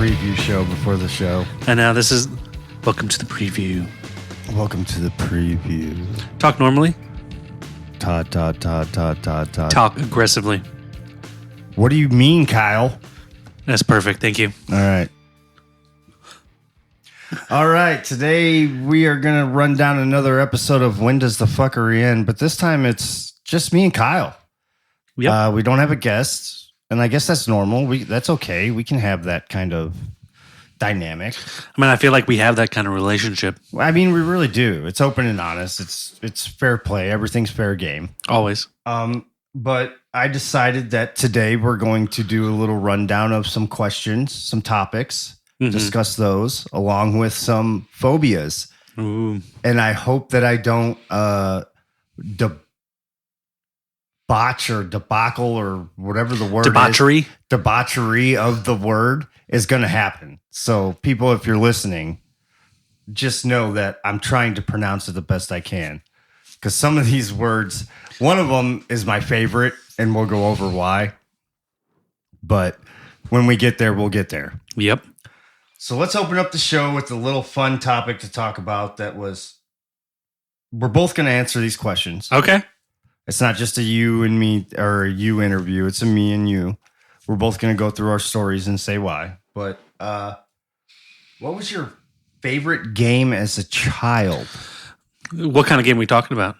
preview show before the show. And now this is welcome to the preview. Welcome to the preview. Talk normally. Talk. Talk aggressively. What do you mean, Kyle? That's perfect. Thank you. All right. Today we are going to run down another episode of When Does the Fuckery End? But this time it's just me and Kyle. Yep. We don't have a guest. And I guess that's normal. That's okay. We can have that kind of dynamic. I mean, I feel like we have that kind of relationship. I mean, we really do. It's open and honest. It's fair play. Everything's fair game. Always. But I decided that today we're going to do a little rundown of some questions, some topics, discuss those along with some phobias. Ooh. And I hope that I don't debauch or debacle or whatever the word is. Debauchery of the word is going to happen. So people, if you're listening, just know that I'm trying to pronounce it the best I can. Because some of these words, one of them is my favorite, and we'll go over why. But when we get there, we'll get there. Yep. So let's open up the show with a little fun topic to talk about that was, we're both going to answer these questions. Okay. It's not just a you and me or a you interview. It's a me and you. We're both going to go through our stories and say why. But what was your favorite game as a child? What kind of game are we talking about?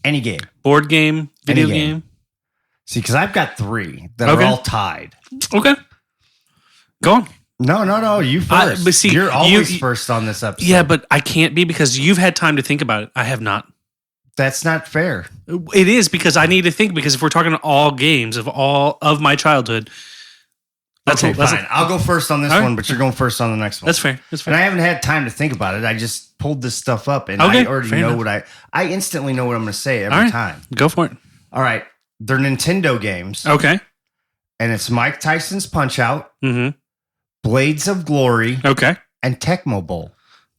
Any game. Board game? Video game? See, because I've got three that are all tied. Okay. Go on. No. You first. But see, you're always first on this episode. Yeah, but I can't be because you've had time to think about it. I have not. That's not fair. It is because I need to think, because if we're talking all games of my childhood, that's fine. I'll go first on this one, but you're going first on the next one. That's fair. And I haven't had time to think about it. I just pulled this stuff up, and I already know what I instantly know what I'm going to say every time. Go for it. All right. They're Nintendo games. Okay. And it's Mike Tyson's Punch-Out, Blades of Glory, and Tecmo Bowl.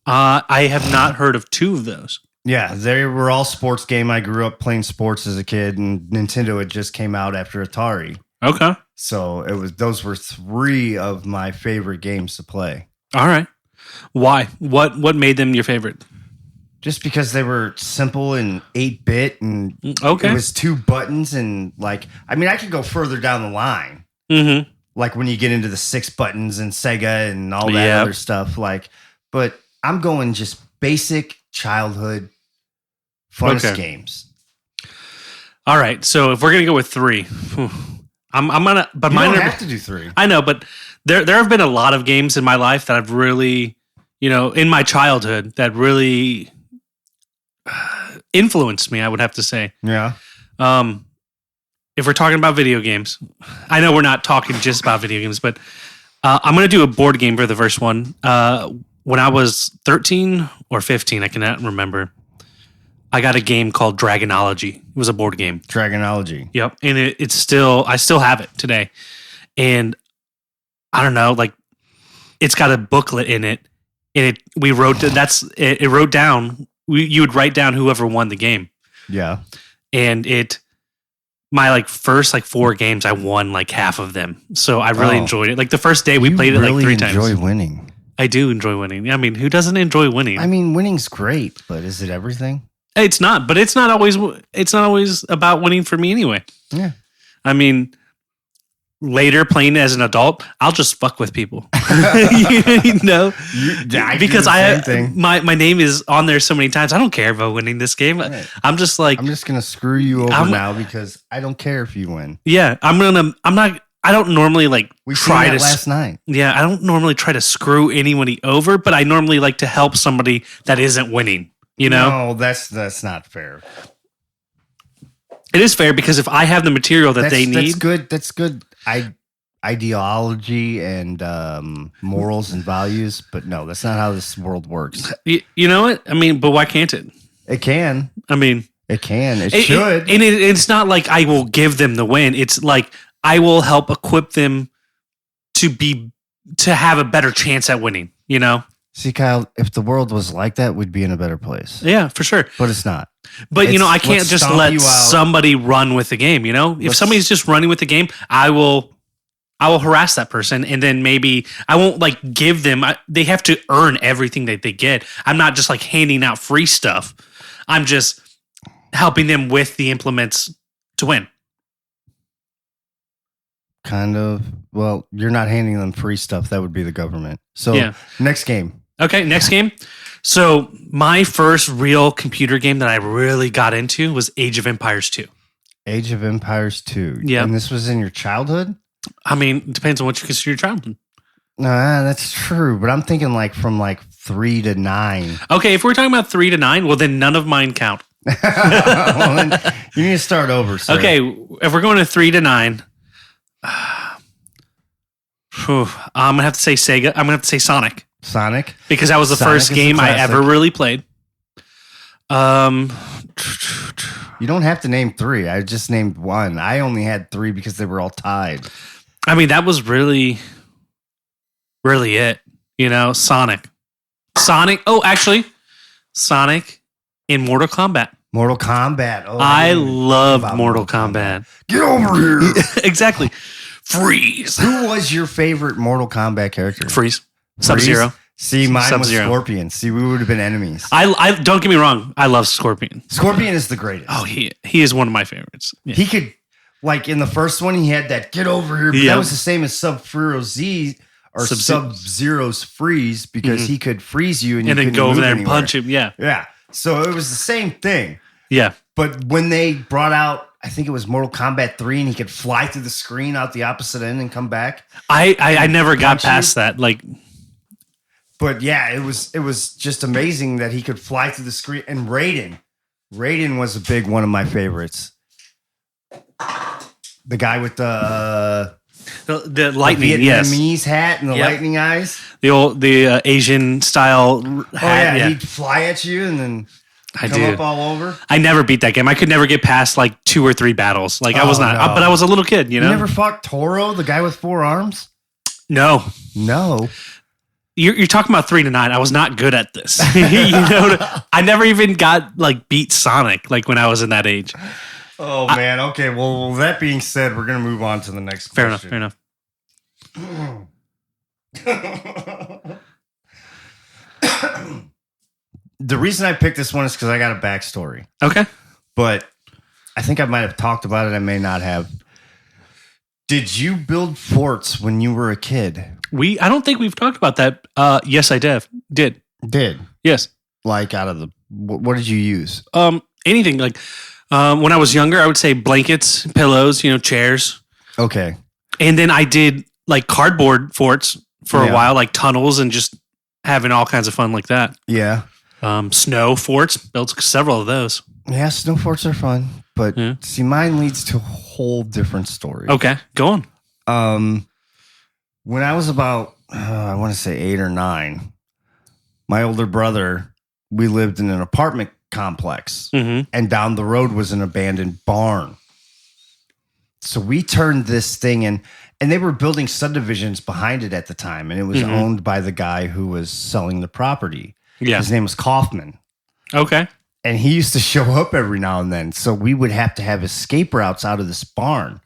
I have not heard of two of those. Yeah, they were all sports game. I grew up playing sports as a kid, and Nintendo had just came out after Atari. Okay. So those were three of my favorite games to play. All right. Why? What made them your favorite? Just because they were simple and 8-bit, and it was two buttons, and I could go further down the line. Mm-hmm. Like when you get into the 6 buttons and Sega and all that other stuff. But I'm going just basic childhood funnest games. All right. So if we're gonna go with 3, I'm gonna. But you don't have to do 3. I know, but there have been a lot of games in my life that I've really, in my childhood that really influenced me, I would have to say. Yeah. If we're talking about video games, I know we're not talking just about video games, but I'm going to do a board game for the first one. When I was 13 or 15, I cannot remember, I got a game called Dragonology. It was a board game. Dragonology. Yep. And I still have it today. And I don't know, it's got a booklet in it. And you would write down whoever won the game. Yeah. And my first 4 games, I won half of them. So I really enjoyed it. The first day we played it 3 times. You enjoy winning. I do enjoy winning. I mean, who doesn't enjoy winning? I mean, winning's great, but is it everything? It's not, but it's not always about winning for me anyway. Yeah. I mean, later playing as an adult, I'll just fuck with people. Because my name is on there so many times. I don't care about winning this game. Right. I'm just gonna screw you over now because I don't care if you win. Yeah, I don't normally we try to last night. Yeah, I don't normally try to screw anybody over, but I normally like to help somebody that isn't winning. No, that's not fair. It is fair because if I have the material that they need, that's good. Ideology and morals and values, but no, that's not how this world works. You know what? I mean, but why can't it? It can. I mean, it can. It should. And it's not like I will give them the win. It's like I will help equip them to have a better chance at winning. See, Kyle, if the world was like that, we'd be in a better place. Yeah, for sure. But it's not. But, I can't just let somebody run with the game, If somebody's just running with the game, I will I will harass that person, and then maybe I won't like give them. They have to earn everything that they get. I'm not just like handing out free stuff. I'm just helping them with the implements to win. Kind of. Well, you're not handing them free stuff. That would be the government. So next game. Okay, next game. So my first real computer game that I really got into was Age of Empires 2. Age of Empires 2. Yeah. And this was in your childhood? I mean, it depends on what you consider your childhood. Nah, that's true. But I'm thinking like from like 3 to 9. Okay, if we're talking about 3 to 9, well, then none of mine count. Well, then you need to start over, sir. Okay, if we're going to 3 to 9, I'm going to have to say Sega. I'm going to have to say Sonic. Sonic? Because that was the first game I ever really played. You don't have to name 3. I just named 1. I only had 3 because they were all tied. I mean, that was really it. You know, Sonic. Oh, actually, Sonic in Mortal Kombat. Mortal Kombat. Oh, I loved Mortal Kombat. Get over here. Exactly. Freeze. Who was your favorite Mortal Kombat character? Freeze. Sub-Zero. See, mine was Scorpion. See, we would have been enemies. I don't get me wrong. I love Scorpion. Scorpion is the greatest. Oh, he is one of my favorites. Yeah. He could, like in the first one, he had that get over here. But that was the same as Sub-Zero Z or Sub-Zero's freeze because he could freeze you and you then go over there and punch him. Yeah. Yeah. So it was the same thing. Yeah. But when they brought out, I think it was Mortal Kombat 3 and he could fly through the screen out the opposite end and come back. I never got past that. Like, but yeah, it was just amazing that he could fly through the screen. And Raiden was a big one of my favorites. The guy with the lightning, Vietnamese hat and the lightning eyes. The Asian style hat. Oh yeah, he'd fly at you and then come up all over. I never beat that game. I could never get past like 2 or 3 battles. Like I was not, but I was a little kid. You know, you never fought Toro, the guy with 4 arms? No. You're talking about 3 to 9. I was not good at this. You know, I never even got like beat Sonic like when I was in that age. Oh man. Okay. Well, that being said, we're gonna move on to the next question. Fair enough. The reason I picked this one is because I got a backstory. Okay. But I think I might have talked about it. I may not have. Did you build forts when you were a kid? I don't think we've talked about that. Yes, I did. Did? Yes. Like out of the, what did you use? Anything like, when I was younger, I would say blankets, pillows, chairs. Okay. And then I did like cardboard forts for a while, like tunnels and just having all kinds of fun like that. Yeah. Snow forts, built several of those. Yeah, snow forts are fun. But see, mine leads to a whole different story. Okay, go on. When I was about, I want to say 8 or 9, my older brother, we lived in an apartment complex, and down the road was an abandoned barn. So we turned this thing in, and they were building subdivisions behind it at the time, and it was owned by the guy who was selling the property. Yeah. His name was Kaufman. Okay. And he used to show up every now and then. So we would have to have escape routes out of this barn.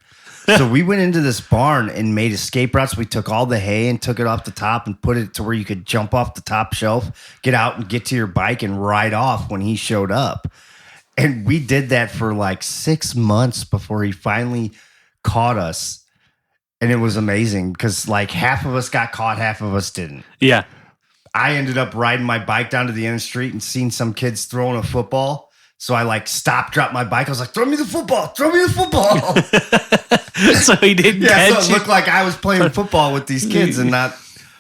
So we went into this barn and made escape routes. We took all the hay and took it off the top and put it to where you could jump off the top shelf, get out and get to your bike and ride off when he showed up. And we did that for like 6 months before he finally caught us. And it was amazing because like half of us got caught, half of us didn't. Yeah. I ended up riding my bike down to the end of the street and seen some kids throwing a football. So I like stopped, dropped my bike. I was like, throw me the football. So he didn't catch so it looked like I was playing football with these kids and not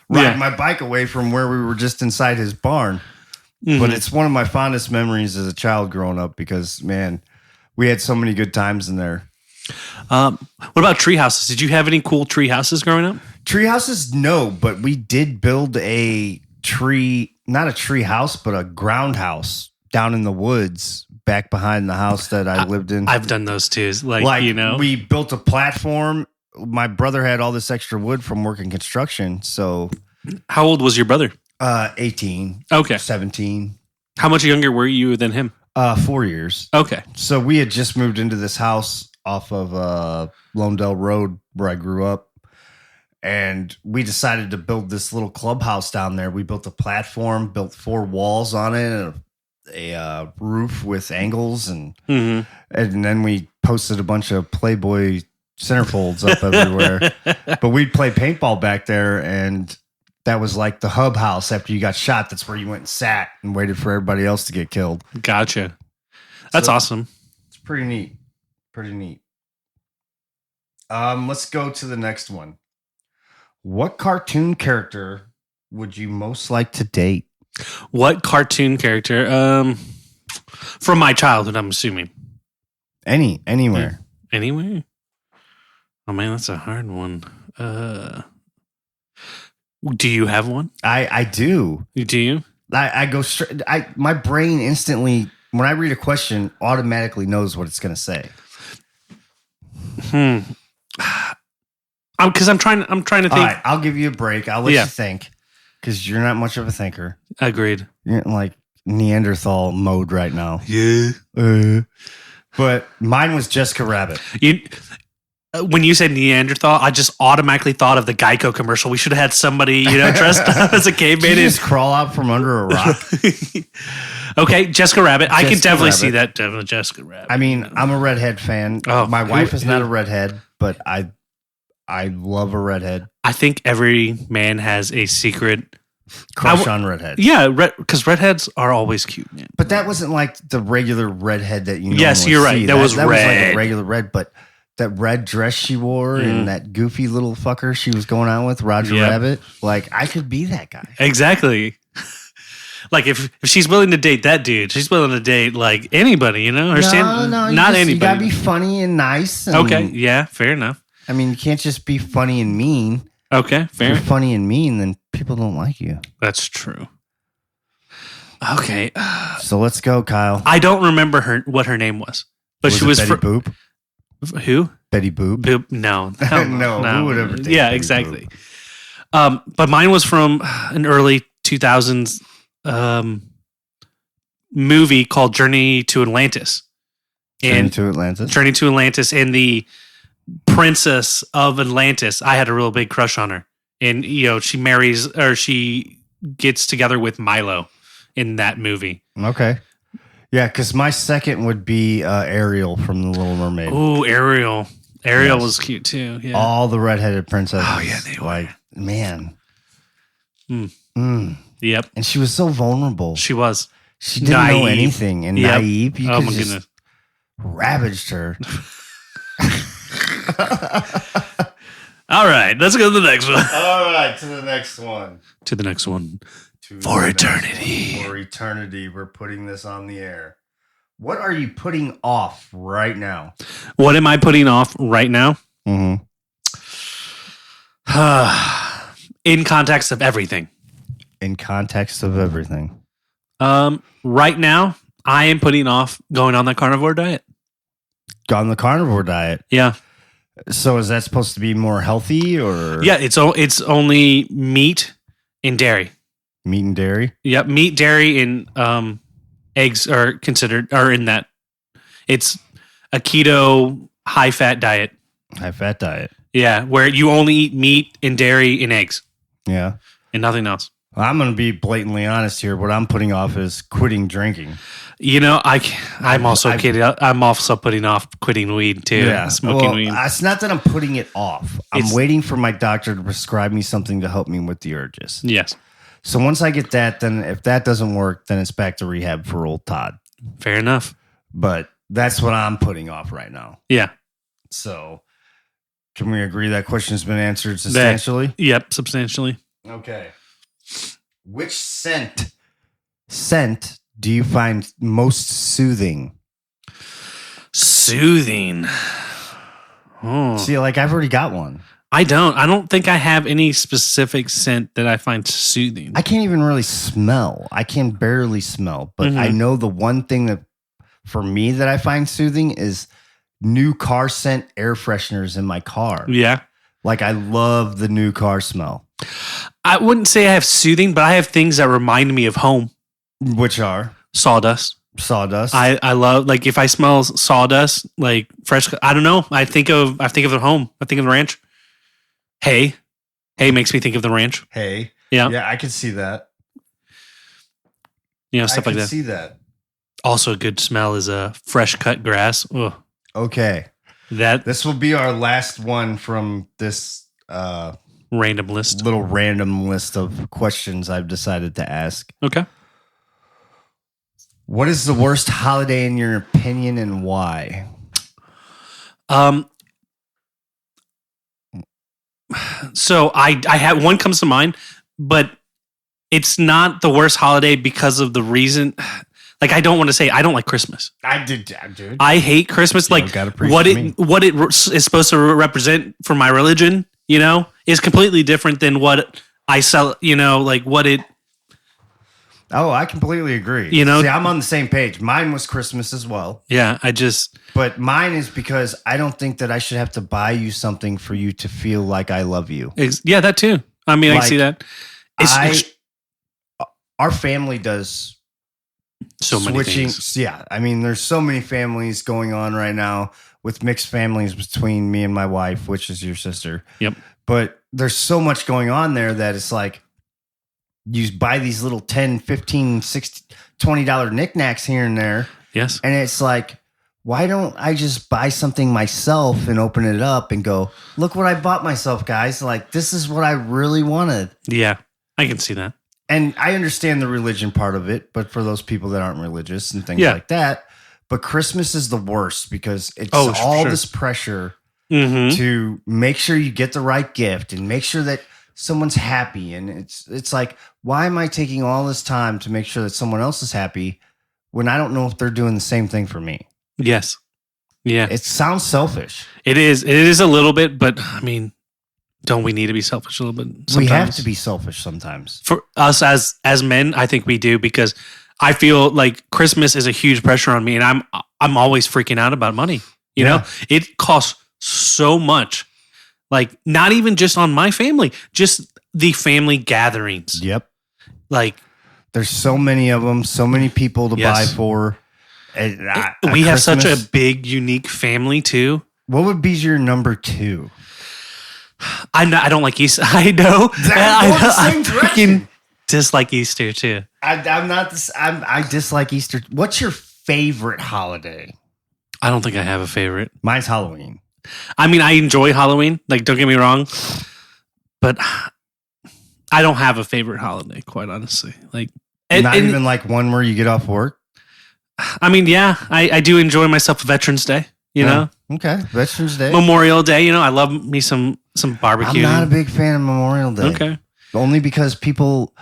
riding my bike away from where we were just inside his barn. But it's one of my fondest memories as a child growing up because, man, we had so many good times in there. What about tree houses? Did you have any cool tree houses growing up? Tree houses, no, but we did build not a tree house, but a ground house down in the woods back behind the house that I lived in. I've done those too. We built a platform. My brother had all this extra wood from working construction. So how old was your brother? 18. Okay. 17. How much younger were you than him? 4 years. Okay. So we had just moved into this house off of Londell Road where I grew up. And we decided to build this little clubhouse down there. We built a platform, built 4 walls on it, and a roof with angles, and then we posted a bunch of Playboy centerfolds up everywhere. But we'd play paintball back there, and that was like the hub house. After you got shot, that's where you went and sat and waited for everybody else to get killed. Gotcha. That's awesome. It's pretty neat. Pretty neat. Let's go to the next one. What cartoon character would you most like to date? What cartoon character? From my childhood, I'm assuming. Anywhere. Anywhere? Oh man, that's a hard one. Do you have one? I do. Do you? I go straight. My brain instantly, when I read a question, automatically knows what it's going to say. Because I'm trying to think. All right, I'll give you a break. I'll let you think, because you're not much of a thinker. Agreed. You're in like Neanderthal mode right now. Yeah. But mine was Jessica Rabbit. When you said Neanderthal, I just automatically thought of the Geico commercial. We should have had somebody, dressed up as a caveman. Did you just crawl out from under a rock? Okay, Jessica Rabbit. I can definitely see that, Jessica Rabbit. I mean, I'm a redhead fan. Oh, my wife is not a redhead, but I love a redhead. I think every man has a secret crush on redheads. Yeah, because redheads are always cute. Yeah. But that wasn't like the regular redhead that you Yes, you're right. That was red. Was like a regular red, but that red dress she wore and that goofy little fucker she was going out with, Roger Rabbit, like I could be that guy. Exactly. Like if she's willing to date that dude, she's willing to date like anybody, not anybody. You gotta be funny and nice. And, okay, yeah, fair enough. I mean, you can't just be funny and mean. Okay, fair. If you're funny and mean, then people don't like you. That's true. Okay. So let's go, Kyle. I don't remember what her name was. But she was Betty Boop. Who? Betty Boop. Boop. No. No. Who would ever Yeah, Betty exactly. But mine was from an early 2000s movie called Journey to Atlantis. Journey to Atlantis. And the princess of Atlantis, I had a real big crush on her. And, she gets together with Milo in that movie. Okay. Yeah, because my second would be Ariel from The Little Mermaid. Oh, Ariel. Ariel was cute too. Yeah. All the redheaded princesses. Oh, yeah, they were. Like, man. Yep. And she was so vulnerable. She was. She didn't know anything and naive. You could just ravaged her. All right, let's go to the next one. All right, to the next one. For eternity. For eternity, we're putting this on the air. What are you putting off right now? What am I putting off right now? Mm-hmm. In context of everything. Right now, I am putting off going on the carnivore diet. On the carnivore diet? Yeah. So is that supposed to be more healthy or? Yeah, it's only meat and dairy. Meat and dairy? Yep, meat, dairy, and eggs are in that. It's a keto high-fat diet. High-fat diet. Yeah, where you only eat meat and dairy and eggs. Yeah. And nothing else. I'm going to be blatantly honest here. What I'm putting off is quitting drinking. I'm also kidding. I'm also putting off quitting weed too. Yeah, smoking weed. It's not that I'm putting it off. I'm waiting for my doctor to prescribe me something to help me with the urges. Yes. So once I get that, then if that doesn't work, then it's back to rehab for old Todd. Fair enough. But that's what I'm putting off right now. Yeah. So can we agree that question's been answered substantially? Yep, substantially. Okay. Which scent do you find most soothing? Soothing. Oh. See, like I've already got one. I don't think I have any specific scent that I find soothing. I can't even really smell. I can barely smell, but I know the one thing that for me that I find soothing is new car scent air fresheners in my car. Yeah. Like I love the new car smell. I wouldn't say I have soothing, but I have things that remind me of home. Which are? Sawdust. I love, like, if I smell sawdust, like fresh, I don't know. I think of the home. I think of the ranch. Hay. Hay makes me think of the ranch. Hay. Yeah. Yeah, I can see that. Stuff like that. I can see that. Also, a good smell is fresh cut grass. Ugh. Okay. This will be our last one from this random list. Little random list of questions I've decided to ask. Okay. What is the worst holiday in your opinion and why? So I have one comes to mind, but it's not the worst holiday because of the reason. Like, I don't want to say I don't like Christmas. Dude. I hate Christmas. Like what it is supposed to represent for my religion, is completely different than what I sell. Like what it. Oh, I completely agree. See, I'm on the same page. Mine was Christmas as well. Yeah, But mine is because I don't think that I should have to buy you something for you to feel like I love you. Yeah, that too. I mean, I see that. Our family does so many things. Yeah, I mean, there's so many families going on right now with mixed families between me and my wife, which is your sister. Yep. But there's so much going on there that it's like, you buy these little $10, $15, $60, $20 knickknacks here and there. Yes. And it's like, why don't I just buy something myself and open it up and go, look what I bought myself, guys. Like, this is what I really wanted. Yeah, I can see that. And I understand the religion part of it, but for those people that aren't religious and things like that. But Christmas is the worst because it's this pressure to make sure you get the right gift and make sure that someone's happy. And it's like, why am I taking all this time to make sure that someone else is happy when I don't know if they're doing the same thing for me? Yes. Yeah. It sounds selfish. It is. It is a little bit, but I mean, don't we need to be selfish a little bit? Sometimes? We have to be selfish sometimes. For us as men, I think we do, because I feel like Christmas is a huge pressure on me, and I'm always freaking out about money. You know, it costs so much. Like, not even just on my family, just the family gatherings. Yep. Like, there's so many of them, so many people to buy for. We have such a big, unique family too. What would be your number 2? I don't like Easter. I know. I freaking dislike Easter too. I dislike Easter. What's your favorite holiday? I don't think I have a favorite. Mine's Halloween. I mean, I enjoy Halloween. Like, don't get me wrong, but I don't have a favorite holiday, quite honestly. Like, not even like one where you get off work. I mean, yeah, I do enjoy myself Veterans Day. You know, okay, Veterans Day, Memorial Day. I love me some barbecue. I'm not a big fan of Memorial Day. Okay, only because people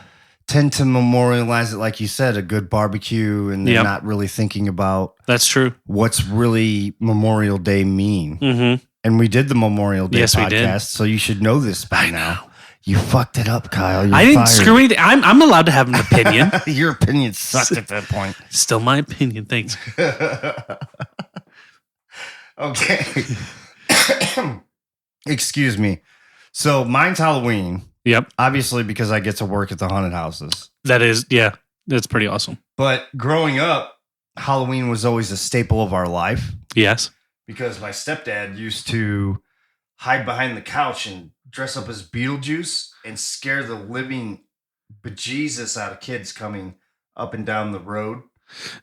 tend to memorialize it, like you said, a good barbecue, and they're not really thinking about that's true. What's really Memorial Day mean? Mm-hmm. And we did the Memorial Day podcast, we did. So you should know this by now. You fucked it up, Kyle. I didn't screw anything. I'm allowed to have an opinion. Your opinion sucked at that point. Still my opinion. Thanks. Okay. Excuse me. So mine's Halloween. Yep. Obviously, because I get to work at the haunted houses. That is, yeah, that's pretty awesome. But growing up, Halloween was always a staple of our life. Yes. Because my stepdad used to hide behind the couch and dress up as Beetlejuice and scare the living bejesus out of kids coming up and down the road.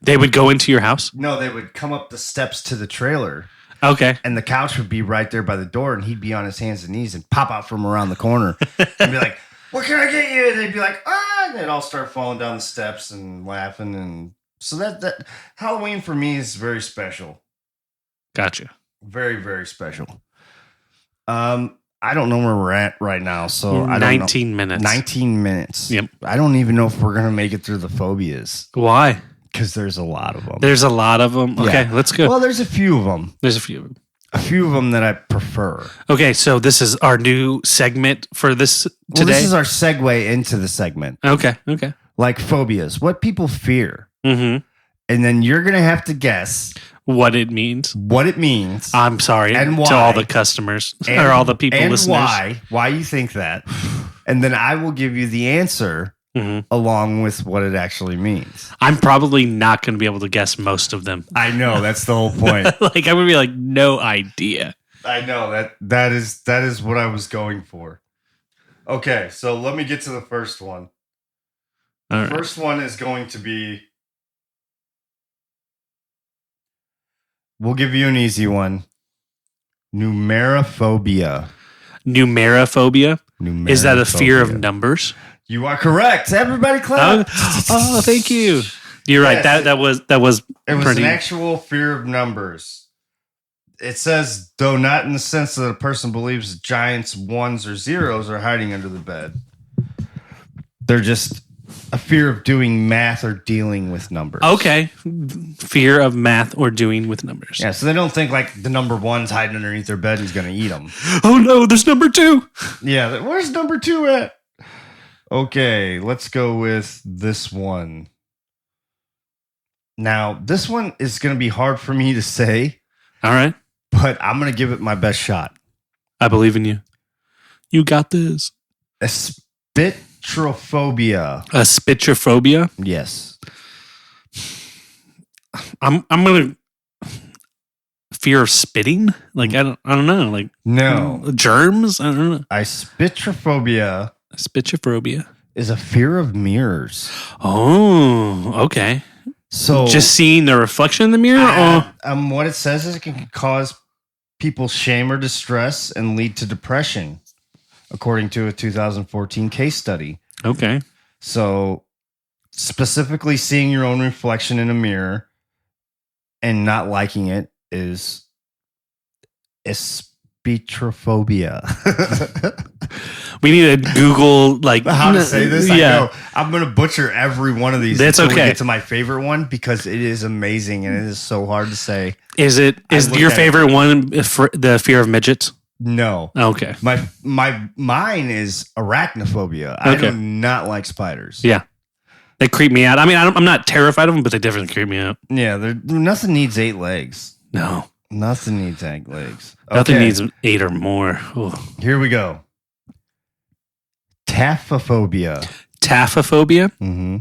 They would go into your house? No, they would come up the steps to the trailer. Okay. And the couch would be right there by the door, and he'd be on his hands and knees and pop out from around the corner and be like, "What can I get you?" And they'd be like, "Ah!" And they'd all start falling down the steps and laughing. And so that Halloween for me is very special. Gotcha. Very, very special. I don't know where we're at right now, so I don't 19 minutes. 19 minutes. Yep. I don't even know if we're gonna make it through the phobias. Why? Because there's a lot of them. There's a lot of them. Okay, let's go. Well, there's a few of them. There's a few of them. A few of them that I prefer. Okay, so this is our new segment for this today. Well, this is our segue into the segment. Okay. Like phobias, what people fear. Mm-hmm. And then you're going to have to guess what it means. I'm sorry. And why. To all the customers or all the people and listeners. Why you think that. And then I will give you the answer along with what it actually means. I'm probably not going to be able to guess most of them. I know. That's the whole point. Like, I would be like, no idea. I know. That is what I was going for. Okay, so let me get to the first one. The first one is going to be... We'll give you an easy one. Numerophobia. Numerophobia? Is that a fear of numbers? You are correct. Everybody clap. Oh, thank you. You're right. Yes, that was it was an actual fear of numbers. It says, though not in the sense that a person believes giants, ones, or zeros are hiding under the bed. They're just a fear of doing math or dealing with numbers. Okay. Fear of math or doing with numbers. Yeah, so they don't think like the number one's hiding underneath their bed and he's going to eat them. Oh no, there's number 2. Yeah, where's number 2 at? Okay, let's go with this one. Now, this one is going to be hard for me to say. All right. But I'm going to give it my best shot. I believe in you. You got this. Spitrophobia. A spitrophobia? Yes. I'm going to... Fear of spitting? Like, I don't know. Like, no. Germs? I don't know. Spitrophobia. Spitrophobia is a fear of mirrors. Oh, okay. So just seeing the reflection in the mirror? What it says is it can cause people shame or distress and lead to depression, according to a 2014 case study. Okay. So specifically seeing your own reflection in a mirror and not liking it is spitrophobia. We need to Google like how to say this. Yeah, I'm going to butcher every one of these. That's okay. We get to my favorite one because it is amazing and it is so hard to say. Is your favorite one the fear of midgets? No. Okay. Mine is arachnophobia. I do not like spiders. Yeah. They creep me out. I mean, I'm not terrified of them, but they definitely creep me out. Yeah, nothing needs 8 legs. No. Nothing needs 8 legs. Nothing needs 8 or more. Ooh. Here we go. Taphophobia. Taphophobia? Mm-hmm.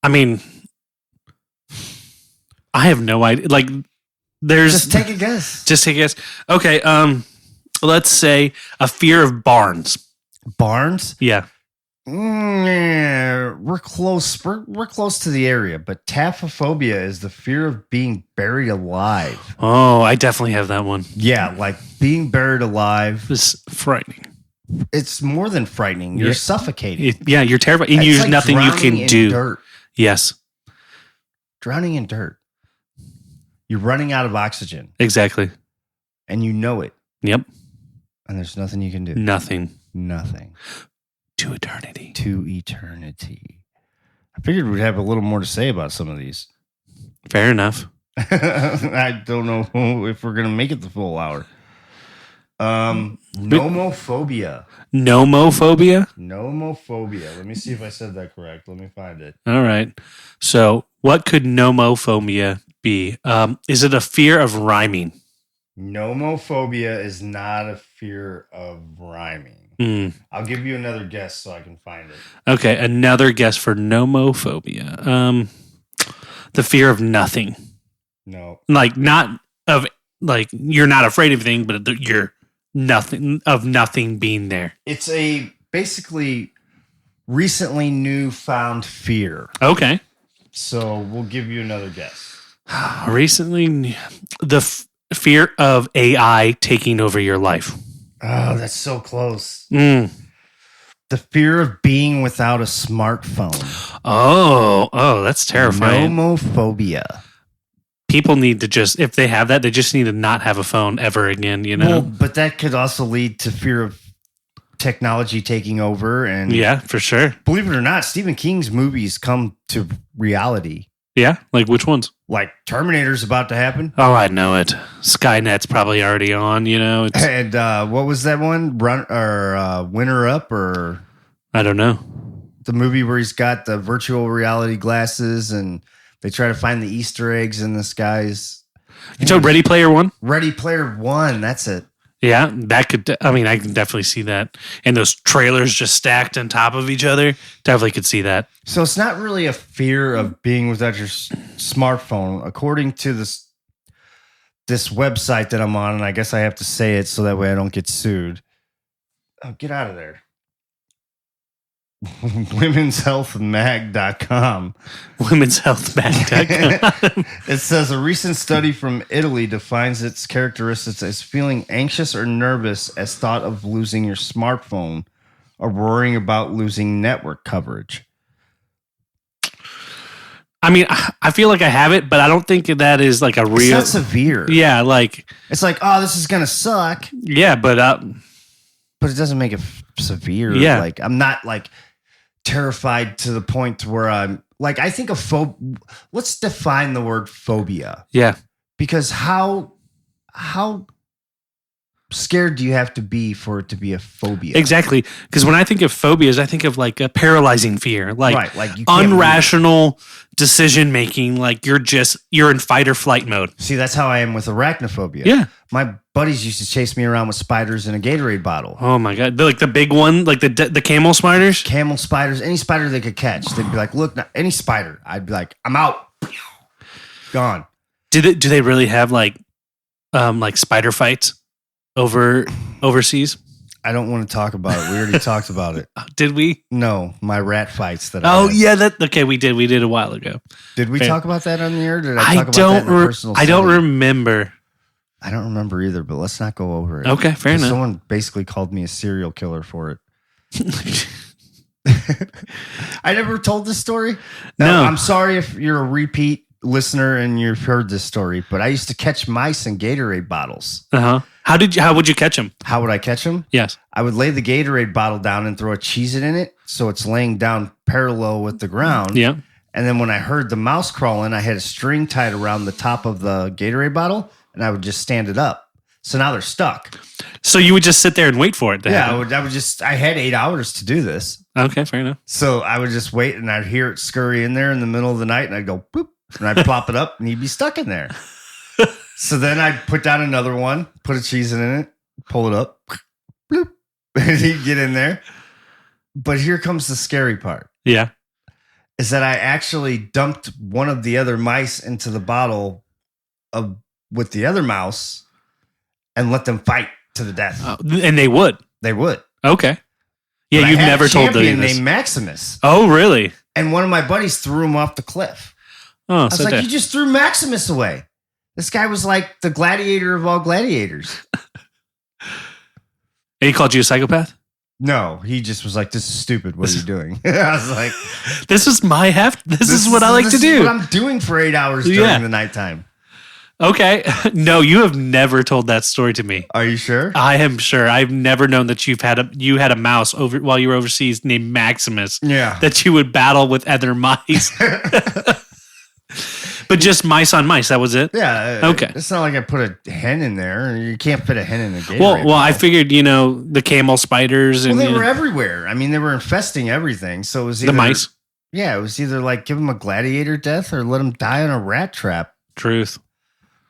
I mean, I have no idea. Like, there's... Just take a guess. Just take a guess. Okay, let's say a fear of barns. Barns? Yeah. Yeah, we're close. We're close to the area, but taphophobia is the fear of being buried alive. Oh, I definitely have that one. Yeah, like being buried alive. It's frightening. It's more than frightening. You're suffocating. You're terrified. And there's like nothing you can do. Dirt. Yes. Drowning in dirt. You're running out of oxygen. Exactly. And you know it. Yep. And there's nothing you can do. Nothing. To eternity. I figured we'd have a little more to say about some of these. Fair enough. I don't know if we're going to make it the full hour. Nomophobia. Nomophobia. Let me see if I said that correct. Let me find it. All right. So what could nomophobia be? Is it a fear of rhyming? Nomophobia is not a fear of rhyming. I'll give you another guess so I can find it. Okay, another guess for nomophobia. The fear of nothing. No. Like not of like you're not afraid of anything, but you're nothing being there. It's a basically recently newfound fear. Okay. So we'll give you another guess. Recently, the fear of AI taking over your life. Oh, that's so close. The fear of being without a smartphone. Oh, that's terrifying. Nomophobia. People need to just, if they have that, they just need to not have a phone ever again, you know? Well, but that could also lead to fear of technology taking over. And yeah, for sure. Believe it or not, Stephen King's movies come to reality. Yeah? Like which ones? Like Terminator's about to happen. Oh, I know it. Skynet's probably already on, you know? And what was that one? Winter Up or... I don't know. The movie where he's got the virtual reality glasses and they try to find the Easter eggs in the skies. You know Ready Player One? Ready Player One, that's it. Yeah, that could, I mean, I can definitely see that. And those trailers just stacked on top of each other. Definitely could see that. So it's not really a fear of being without your smartphone. According to this website that I'm on, and I guess I have to say it so that way I don't get sued. Oh, get out of there. womenshealthmag.com. Womenshealthmag.com. It says a recent study from Italy defines its characteristics as feeling anxious or nervous as thought of losing your smartphone or worrying about losing network coverage. I mean, I feel like I have it, but I don't think that is like a real. It's not severe. Yeah, like it's like, oh, this is gonna suck. Yeah, but it doesn't make it severe. Yeah, like I'm not like terrified to the point where I'm like, I think of let's define the word phobia. Yeah, because how scared do you have to be for it to be a phobia? Exactly. Because when I think of phobias, I think of like a paralyzing fear, like, right, like you unrational decision making, like you're in fight or flight mode. See, that's how I am with arachnophobia. Yeah. My buddies used to chase me around with spiders in a Gatorade bottle. Oh my God. Like the big one, like the camel spiders? Camel spiders, any spider they could catch. They'd be like, look, any spider. I'd be like, I'm out. Gone. Do they really have like spider fights overseas? I don't want to talk about it. We already talked about it. Did we? No, my rat fights that I had. Yeah, okay, we did. We did a while ago. Did we talk about that on the air? Did I talk about that in a personal I don't remember. I don't remember either, but let's not go over it. Okay, fair enough. Someone basically called me a serial killer for it. I never told this story. No. I'm sorry if you're a repeat listener and you've heard this story, but I used to catch mice in Gatorade bottles. Uh-huh. How would you catch them? How would I catch them? Yes. I would lay the Gatorade bottle down and throw a Cheez-It in it so it's laying down parallel with the ground. Yeah. And then when I heard the mouse crawling, I had a string tied around the top of the Gatorade bottle and I would just stand it up. So now they're stuck. So you would just sit there and wait for it to happen? I had 8 hours to do this. Okay, fair enough. So I would just wait and I'd hear it scurry in there in the middle of the night and I'd go boop and I'd plop it up and he'd be stuck in there. So then I'd put down another one, put a Cheez-It in it, pull it up, bloop, and he'd get in there. But here comes the scary part. Yeah. Is that I actually dumped one of the other mice into the bottle with the other mouse and let them fight to the death. And they would? They would. Okay. Yeah, but you've never told them this. Named Maximus. Oh, really? And one of my buddies threw him off the cliff. Oh, I was like, you just threw Maximus away. This guy was like the gladiator of all gladiators. And he called you a psychopath? No, he just was like, this is stupid. What are you doing? I was like, this is my heft. This is what I like to do. This is what I'm doing for 8 hours during the nighttime. Okay. No, you have never told that story to me. Are you sure? I am sure. I've never known that you had a mouse over while you were overseas named Maximus. Yeah. That you would battle with other mice. But just mice on mice, that was it? Yeah. Okay. It's not like I put a hen in there. You can't fit a hen in a Gatorade. Well, I figured, the camel spiders. Well, they were everywhere. I mean, they were infesting everything. So it was either, the mice. Yeah, it was either like give them a gladiator death or let them die in a rat trap. Truth.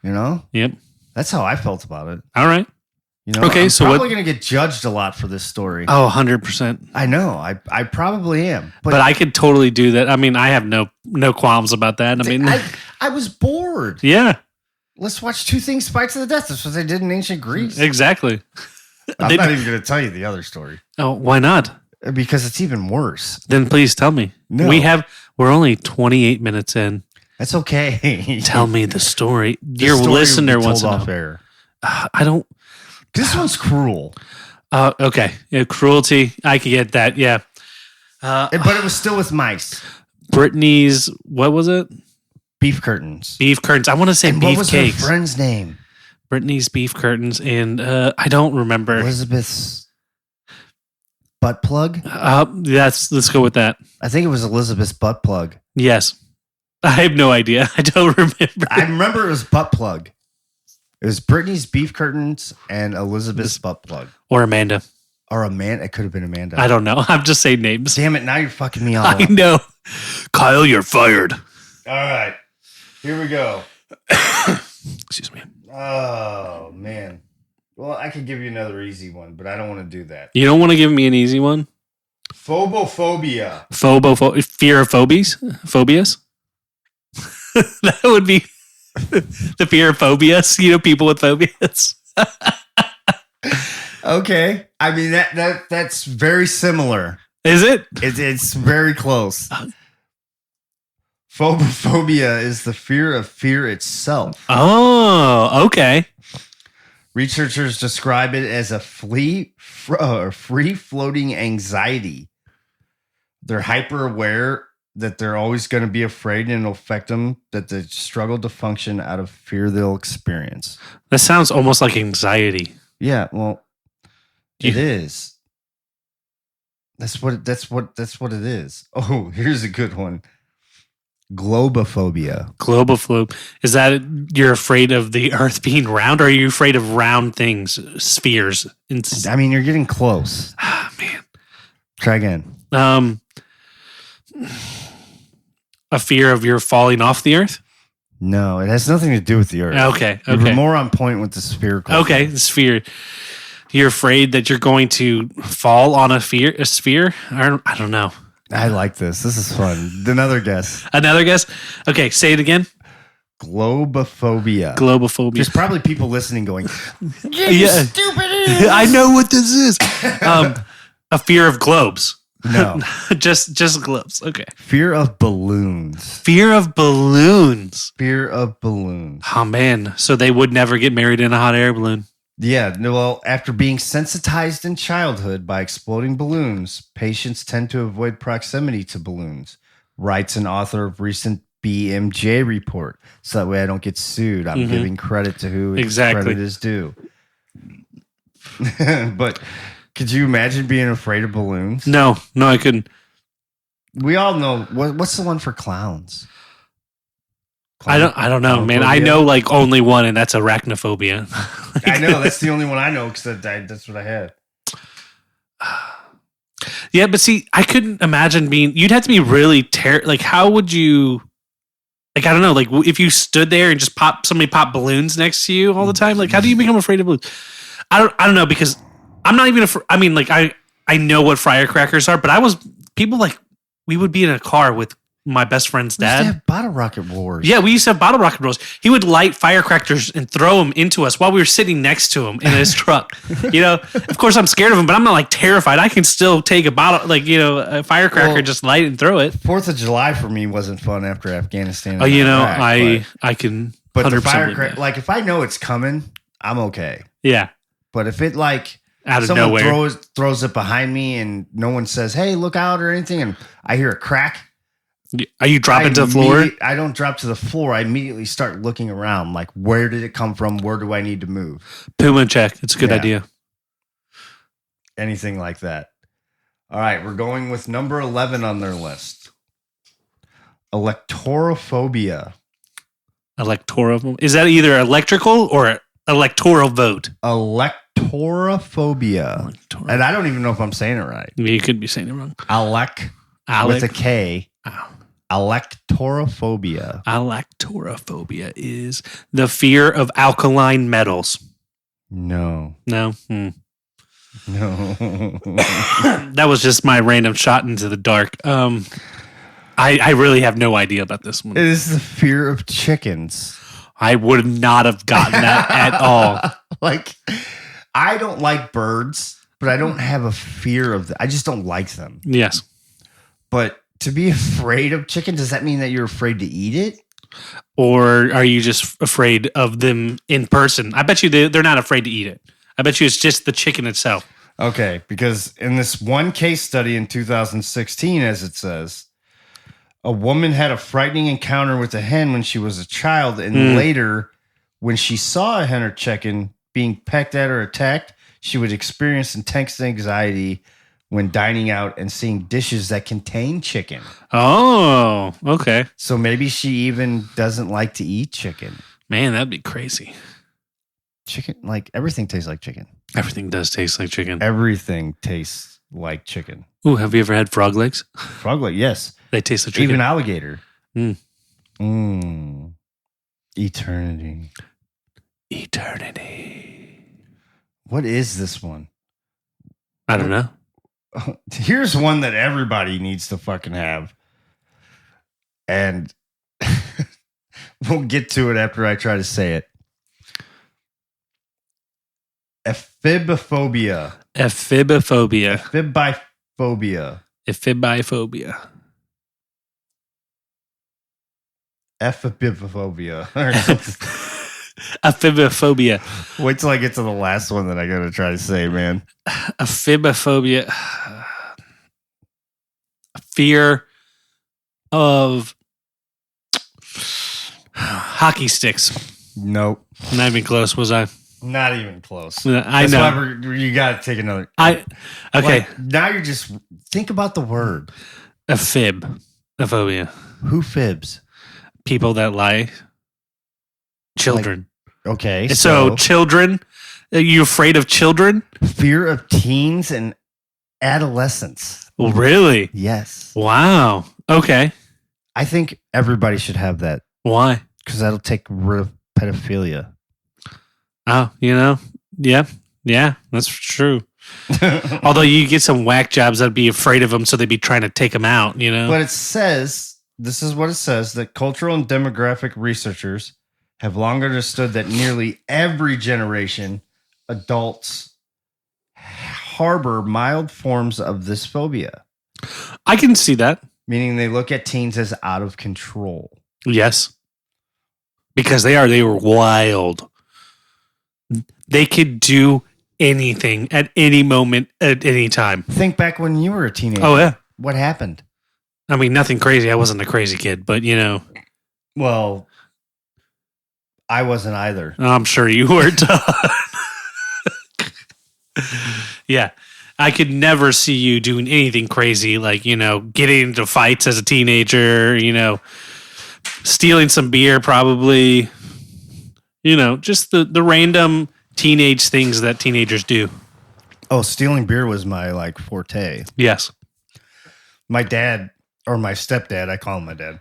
Yep. That's how I felt about it. All right. Okay, so I'm probably going to get judged a lot for this story. Oh, 100%. I know. I probably am. But I could totally do that. I mean, I have no qualms about that. I mean, I was bored. Yeah. Let's watch two things fight to the death. That's what they did in ancient Greece. Exactly. I'm not even going to tell you the other story. Oh, why not? Because it's even worse. Then please tell me. No. We're only 28 minutes in. That's okay. Tell me the story. Your listener wants to know. Air. I don't. This one's cruel. Okay. Yeah, cruelty. I could get that. Yeah. But it was still with mice. Brittany's, what was it? Beef curtains. Beef curtains. I want to say and beef what was cakes. Her friend's name? Brittany's beef curtains. And I don't remember. Elizabeth's butt plug? Let's go with that. I think it was Elizabeth's butt plug. Yes. I have no idea. I don't remember. I remember it was butt plug. It was Brittany's beef curtains and Elizabeth's butt plug. Or Amanda. Or Amanda. It could have been Amanda. I don't know. I'm just saying names. Damn it. Now you're fucking me all I know. Kyle, you're fired. All right. Here we go. Excuse me. Oh, man. Well, I could give you another easy one, but I don't want to do that. You don't want to give me an easy one? Phobophobia. Fear of phobias? That would be the fear of phobias. People with phobias. Okay. I mean that's very similar. Is it? It's very close. Phobophobia is the fear of fear itself. Oh, okay. Researchers describe it as a free-floating anxiety. They're hyper aware that they're always going to be afraid and it'll affect them, that they struggle to function out of fear they'll experience. That sounds almost like anxiety. Yeah, well, it is. That's what it is. Oh, here's a good one. Globophobia. Globophobia. Is that you're afraid of the Earth being round, or are you afraid of round things, spheres? I mean, you're getting close. Ah, man. Try again. A fear of your falling off the Earth? No, it has nothing to do with the Earth. Okay. You're more on point with the spherical. Okay, the sphere. You're afraid that you're going to fall on a sphere? I don't know. I like this. This is fun. Another guess. Another guess? Okay, say it again. Globophobia. Globophobia. There's probably people listening going, you stupid idiot. I know what this is. A fear of globes. No. just globes. Okay. Fear of balloons. Fear of balloons. Fear of balloons. Oh, man. So they would never get married in a hot air balloon. Yeah, well, after being sensitized in childhood by exploding balloons, patients tend to avoid proximity to balloons, writes an author of recent BMJ report. So that way I don't get sued. I'm giving credit to who credit is due. But could you imagine being afraid of balloons? No, I couldn't. We all know. What's the one for clowns? I don't know, man. I know like only one, and that's arachnophobia. I know that's the only one I know because that's what I had. Yeah, but see, I couldn't imagine being. You'd have to be really like, how would you? Like, I don't know. Like, if you stood there and just somebody pop balloons next to you all the time, like, how do you become afraid of balloons? I don't know, because I'm not even afraid. I mean, like, I know what firecrackers are, but people like, we would be in a car with my best friend's dad. We used to have bottle rocket wars. Yeah, we used to have bottle rocket wars. He would light firecrackers and throw them into us while we were sitting next to him in his truck. You know, of course I'm scared of him, but I'm not like terrified. I can still take a bottle, like, you know, a firecracker, just light it and throw it. 4th of July for me wasn't fun after Afghanistan. Oh, you know, Iraq, I can. But the firecracker, like, if I know it's coming, I'm okay. Yeah. But if it like out of nowhere throws it behind me and no one says, "Hey, look out" or anything, and I hear a crack. Are you dropping to the floor? I don't drop to the floor. I immediately start looking around. Like, where did it come from? Where do I need to move? Puma check. It's a good idea. Anything like that. All right. We're going with number 11 on their list. Electorophobia. Electorophobia. Is that either electrical or electoral vote? Electorophobia. And I don't even know if I'm saying it right. You could be saying it wrong. Alec. With a K. Oh. Electorophobia. Electorophobia is the fear of alkaline metals. No. No. No. That was just my random shot into the dark. I really have no idea about this one. It is the fear of chickens. I would not have gotten that at all. Like, I don't like birds, but I don't have a fear of them. I just don't like them. Yes. But to be afraid of chicken, does that mean that you're afraid to eat it? Or are you just afraid of them in person? I bet you they're not afraid to eat it. I bet you it's just the chicken itself. Okay, because in this one case study in 2016, as it says, a woman had a frightening encounter with a hen when she was a child, and later, when she saw a hen or chicken being pecked at or attacked, she would experience intense anxiety when dining out and seeing dishes that contain chicken. Oh, okay. So maybe she even doesn't like to eat chicken. Man, that'd be crazy. Chicken, like, everything tastes like chicken. Everything does taste like chicken. Everything tastes like chicken. Ooh, have you ever had frog legs? Frog leg, yes. They taste like chicken. Even alligator. Eternity. What is this one? I don't know. Here's one that everybody needs to fucking have. And we'll get to it after I try to say it. Ephibophobia. Ephibophobia. Ephibophobia. Ephibophobia. Ephibophobia. Ephibophobia. Wait till I get to the last one that I gotta try to say, man. Ephibophobia. Fear of hockey sticks. Nope. Not even close, was I? Not even close. I know. That's why you got to take another. Okay. Like, now you're just think about the word. A phobia. Who fibs? People that lie. Children. Like, okay. So children. Are you afraid of children? Fear of teens and adolescents. Really? Yes. Wow. Okay. I think everybody should have that. Why? Because that'll take rid of pedophilia. Oh, yeah, that's true. Although you get some whack jobs that'd be afraid of them, so they'd be trying to take them out, But it says, this is what it says, that cultural and demographic researchers have long understood that nearly every generation, adults harbor mild forms of this phobia. I can see that. Meaning they look at teens as out of control. Yes. Because they were wild. They could do anything at any moment, at any time. Think back when you were a teenager. Oh, yeah. What happened? I mean, nothing crazy. I wasn't a crazy kid, but Well, I wasn't either. I'm sure you weren't. Yeah. I could never see you doing anything crazy, like, getting into fights as a teenager, stealing some beer, probably, just the random teenage things that teenagers do. Oh, stealing beer was my forte. Yes. My dad, or my stepdad, I call him my dad,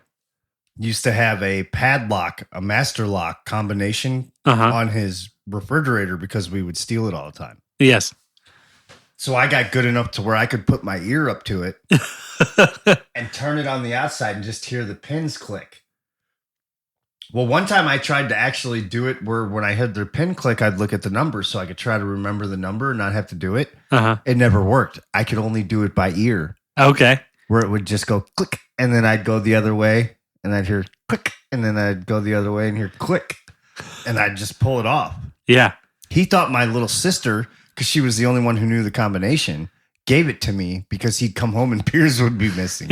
used to have a padlock, a master lock combination on his refrigerator because we would steal it all the time. Yes. So I got good enough to where I could put my ear up to it and turn it on the outside and just hear the pins click. Well, one time I tried to actually do it where when I heard their pin click, I'd look at the number so I could try to remember the number and not have to do it. It never worked. I could only do it by ear. Okay. Where it would just go click, and then I'd go the other way, and I'd hear click, and then I'd go the other way and hear click, and I'd just pull it off. Yeah. He thought my little sister, because she was the only one who knew the combination, gave it to me because he'd come home and beers would be missing.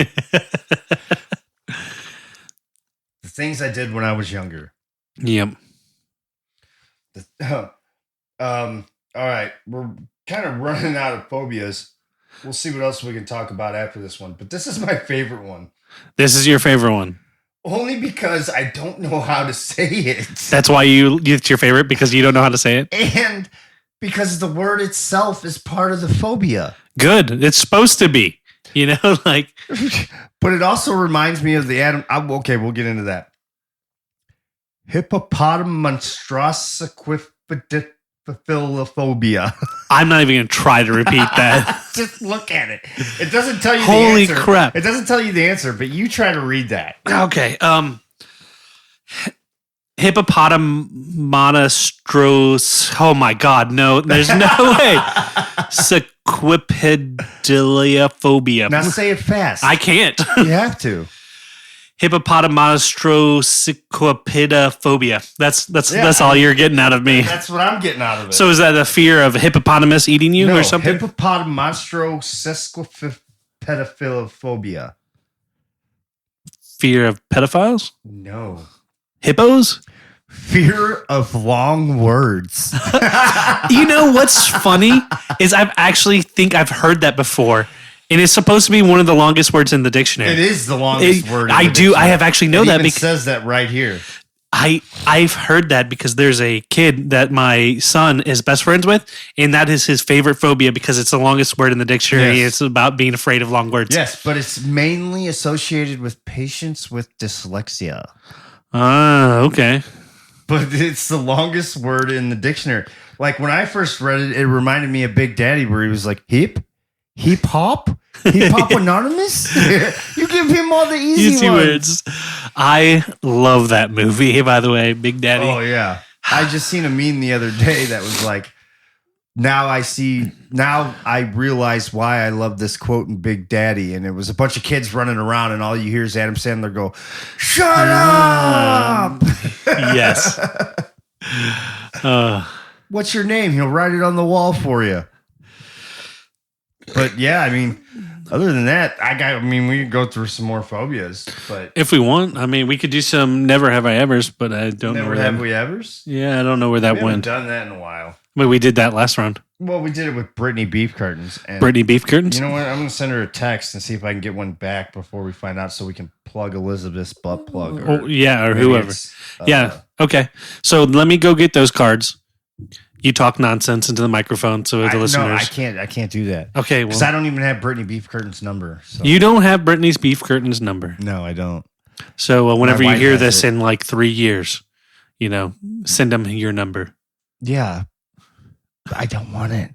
The things I did when I was younger. Yep. All right. We're kind of running out of phobias. We'll see what else we can talk about after this one. But this is my favorite one. This is your favorite one. Only because I don't know how to say it. That's why it's your favorite, because you don't know how to say it? And because the word itself is part of the phobia. Good. It's supposed to be, But it also reminds me of the Adam. Okay, we'll get into that. Hippopotamonstrosquiphilophobia. I'm not even going to try to repeat that. Just look at it. It doesn't tell you Holy the answer. Crap. It doesn't tell you the answer, but you try to read that. Okay. Hippopotamonostros. Oh my God. No, there's no way. Sequipedaliophobia. Now say it fast. I can't. You have to. Hippopotamonostros-sequipidophobia. That's all you're getting out of me. That's what I'm getting out of it. So is that a fear of a hippopotamus eating you or something? Hippopotamonostros-sequipidophobia. Fear of pedophiles? No. Hippos? Fear of long words. You know what's funny is I've heard that before. And it's supposed to be one of the longest words in the dictionary. It is the longest word in the dictionary. I have actually know that. It says that right here. I've heard that because there's a kid that my son is best friends with, and that is his favorite phobia because it's the longest word in the dictionary. Yes. It's about being afraid of long words. Yes, but it's mainly associated with patients with dyslexia. Okay. But it's the longest word in the dictionary. Like when I first read it, it reminded me of Big Daddy where he was like, hip hop? Hip hop anonymous? You give him all the easy words. I love that movie, by the way, Big Daddy. Oh, yeah. I just seen a meme the other day that was like, Now I realize why I love this quote in Big Daddy. And it was a bunch of kids running around, and all you hear is Adam Sandler go, "Shut up!" Yes. What's your name? He'll write it on the wall for you. But yeah, I mean, other than that, we could go through some more phobias. But if we want, we could do some never have I ever's, but I don't know. Never have we ever's? Yeah, I don't know where that went. We haven't done that in a while. But we did that last round. Well, we did it with Brittany Beef Curtains. Brittany Beef Curtains? You know what? I'm going to send her a text and see if I can get one back before we find out so we can plug Elizabeth's butt plug. Or whoever. Okay. So let me go get those cards. You talk nonsense into the microphone so the listeners. No, I can't do that. Okay, because I don't even have Brittany Beef Curtains' number. So. You don't have Brittany's Beef Curtains' number? No, I don't. So whenever you hear this in like 3 years, send them your number. Yeah, I don't want it.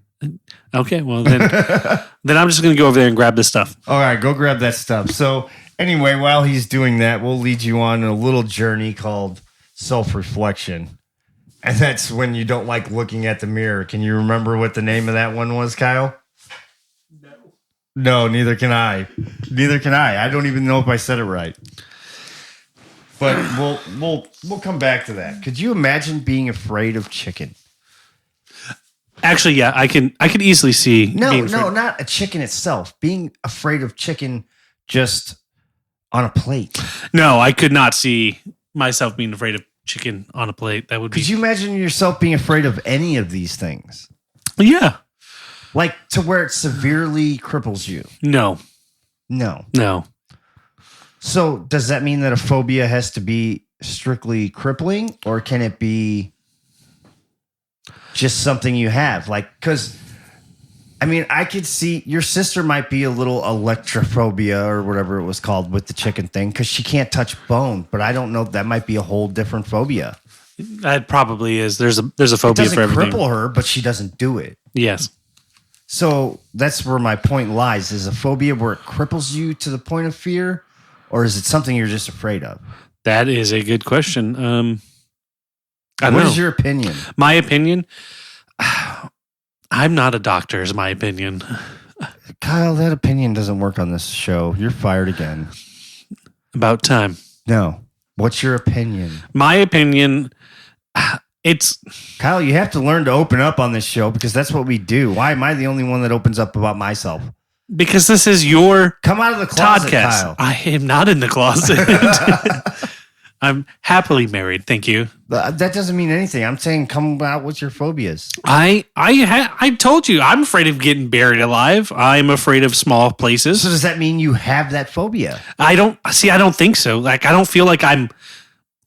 Okay, well then, then I'm just going to go over there and grab this stuff. All right, go grab that stuff. So anyway, while he's doing that, we'll lead you on a little journey called self-reflection. And that's when you don't like looking at the mirror. Can you remember what the name of that one was, Kyle? No, neither can I. I don't even know if I said it right. But we'll come back to that. Could you imagine being afraid of chicken? Actually, yeah, I can easily see. No, not a chicken itself. Being afraid of chicken just on a plate. No, I could not see myself being afraid of chicken on a plate. That would be. Could you imagine yourself being afraid of any of these things? Yeah. Like to where it severely cripples you? No. So does that mean that a phobia has to be strictly crippling, or can it be just something you have? Like, because I could see your sister might be a little electrophobia or whatever it was called with the chicken thing, because she can't touch bone. But I don't know. That might be a whole different phobia. That probably is. There's a phobia for everything. It doesn't cripple her, but she doesn't do it. Yes. So that's where my point lies. Is a phobia where it cripples you to the point of fear, or is it something you're just afraid of? That is a good question. What is your opinion? My opinion? I'm not a doctor, is my opinion. Kyle, that opinion doesn't work on this show. You're fired again. About time. No. What's your opinion? My opinion, it's... Kyle, you have to learn to open up on this show, because that's what we do. Why am I the only one that opens up about myself? Because this is your come out of the closet, podcast. Kyle. I am not in the closet. I'm happily married. Thank you. That doesn't mean anything. I'm saying come out with your phobias. I told you I'm afraid of getting buried alive. I'm afraid of small places. So does that mean you have that phobia? I don't think so. Like, I don't feel like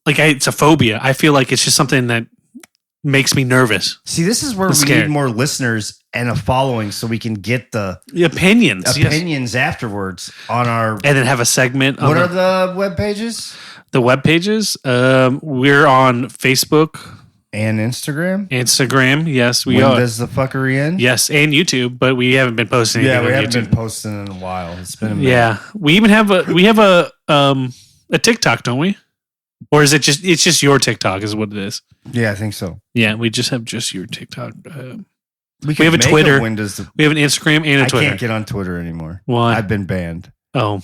it's a phobia. I feel like it's just something that makes me nervous. See, this is where we need more listeners and a following so we can get the opinions afterwards on our... And then have a segment. What are the web pages? The web pages? We're on Facebook. And Instagram? Yes, we are. When does the fuckery end? Yes, and YouTube, but we haven't been posting anything on YouTube. Yeah, we haven't been posting in a while. It's been a minute. Yeah, we even have a TikTok, don't we? Or is it's just your TikTok is what it is? Yeah, I think so. Yeah, we just have just your TikTok. We have a Twitter. We have an Instagram and a Twitter. I can't get on Twitter anymore. Why? I've been banned. Oh,